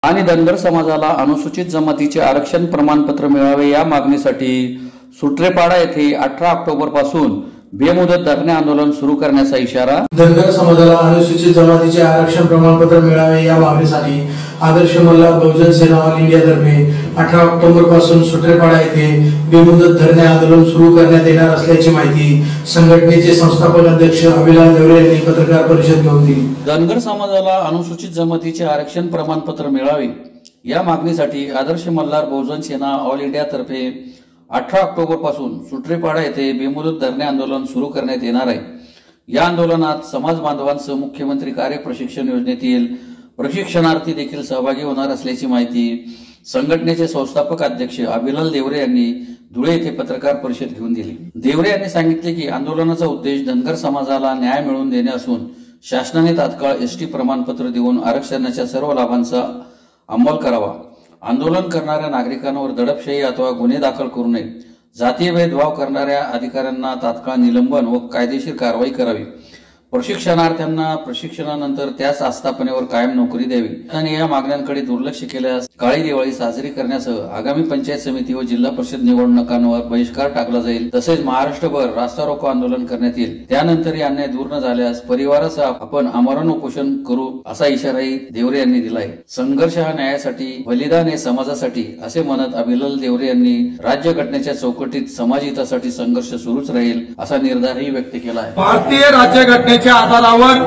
आणि धनगर समाजाला अनुसूचित जमातीचे आरक्षण प्रमाणपत्र मिळावे या मागणीसाठी सुट्रेपाडा येथे 18 ऑक्टोबर पासून बेमुदत धरणे आंदोलन सुरू करण्याचा इशारा। धनगर समाजाला अनुसूचित जमातीचे आरक्षण प्रमाणपत्र मिळावे या मागणीसाठी आदर्श मल्हार बहुजन सेना ऑल इंडिया तर्फे 18 ऑक्टोबर पासून सुट्रेपाडा येथे बेमुदत धरणे आंदोलन सुरू करण्यात येणार असल्याची माहिती संघटनेचे संस्थापक अध्यक्ष अभिलाल देवरे यांनी पत्रकार परिषद घेऊन दिली। धनगर समाजाला अनुसूचित जमातीचे आरक्षण प्रमाणपत्र मिळावे या मागणीसाठी आदर्श मल्हार बहुजन सेना ऑल इंडिया तर्फे 18 ऑक्टोबर पासून सुट्रेपाडा येथे बेमुदत धरणे आंदोलन सुरू करण्यात येणार आहे। या आंदोलनात समाज बांधवांसह मुख्यमंत्री कार्य प्रशिक्षण योजनेतील प्रशिक्षणार्थी देखील सहभागी होणार असल्याची माहिती संघटनेचे संस्थापक अध्यक्ष अभिलाल देवरे यांनी धुळे येथे पत्रकार परिषद घेऊन दिली। देवरे यांनी सांगितले की आंदोलनाचा उद्देश धनगर समाजाला न्याय मिळवून देणे असून शासनाने तात्काळ एसटी प्रमाणपत्र देऊन आरक्षणाच्या सर्व लाभांचा अंमल करावा। आंदोलन करणाऱ्या नागरिकांवर दडपशाही अथवा गुन्हे दाखल करू नये। जातीय भेदभाव करणाऱ्या अधिकाऱ्यांना तात्काळ निलंबन व कायदेशीर कारवाई करावी। प्रशिक्षणार्थ्यांना प्रशिक्षणानंतर त्याच आस्थापनेवर कायम नोकरी द्यावी आणि या मागण्यांकडे दुर्लक्ष केल्यास काळी दिवाळी साजरी करण्यासह आगामी पंचायत समिती व जिल्हा परिषद निवडणुकांवर बहिष्कार टाकला जाईल। तसेच महाराष्ट्रभर रास्ता रोको आंदोलन करण्यात येईल। त्यानंतरही अन्याय दूर न झाल्यास परिवारासह आपण आमरण उपोषण करू असा इशाराही देवरे यांनी दिला आहे। संघर्ष हा न्यायासाठी, बलिदान हे समाजासाठी असे म्हणत अभिलाल देवरे यांनी राज्यघटनेच्या चौकटीत समाजहितासाठी संघर्ष सुरूच राहील असा निर्धारही व्यक्त केला आहे। भारतीय राज्यघटने आधारावर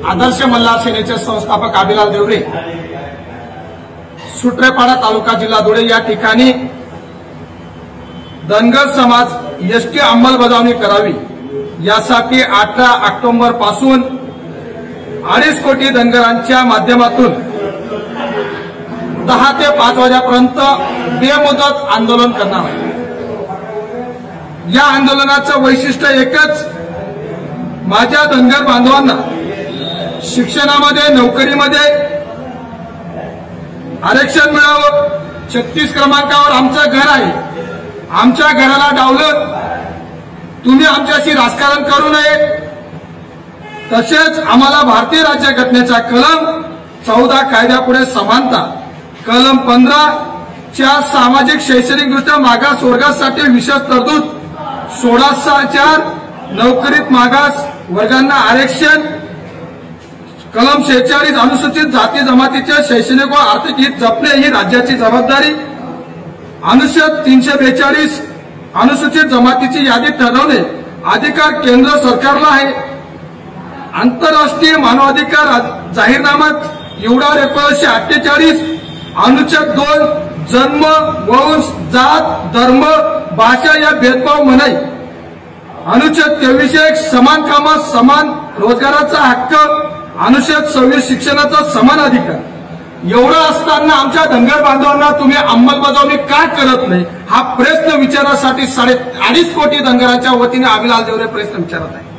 आदर्श मल्हार सेनेचे संस्थापक अभिलाल देवरे सुट्रेपाडा तालुका जिल्हा धुळे या ठिकाणी धनगर समाज एसटी अंमलबजावणी करावी यासाठी 18 ऑक्टोबर पासून 2.5 कोटी धनगरांच्या माध्यमातून 10 ते 5 वाजेपर्यंत बेमुदत आंदोलन करणार आहे। या आंदोलनाचं वैशिष्ट्य एकच, माझ्या धनगर बांधवांना शिक्षणामध्ये, नोकरीमध्ये आरक्षण मिळावं। 36 क्रमांकावर आमचं घर आहे। आमच्या घराला डावलत तुम्ही आमच्याशी राजकारण करू नये। तसेच आम्हाला भारतीय राज्यघटनेचा कलम 14 कायद्यापुढे समानता, कलम 15 च्या सामाजिक शैक्षणिकदृष्ट्या मागास वर्गासाठी विशेष तरतूद, 16/4 नोकरीत मागास वर्गांना आरक्षण, कलम 46 अनुसूचित जाती जमातीचे शैक्षणिक व आर्थिक हित जपणे ही राज्याची जबाबदारी, अनुच्छेद 342 अनुसूचित जमातीची यादी ठरवणे अधिकार केंद्र सरकारला आहे। आंतरराष्ट्रीय मानवाधिकार जाहीरनामात एवढा 1948 अनुच्छेद 2 जन्म, वंश, जात, धर्म, भाषा या भेदभाव मनाई, अनुच्छेद 23 समान कामास समान रोजगाराचा हक्क, अनुच्छेद 26 शिक्षणाचा समान अधिकार, एवढं असताना आमच्या धनगर बांधवांना तुम्ही अंमलबजावणी का करत नाही हा प्रश्न विचारण्यासाठी 2.5 कोटी धनगरांच्या वतीने अभिलाल देवरे प्रश्न विचारत आहे।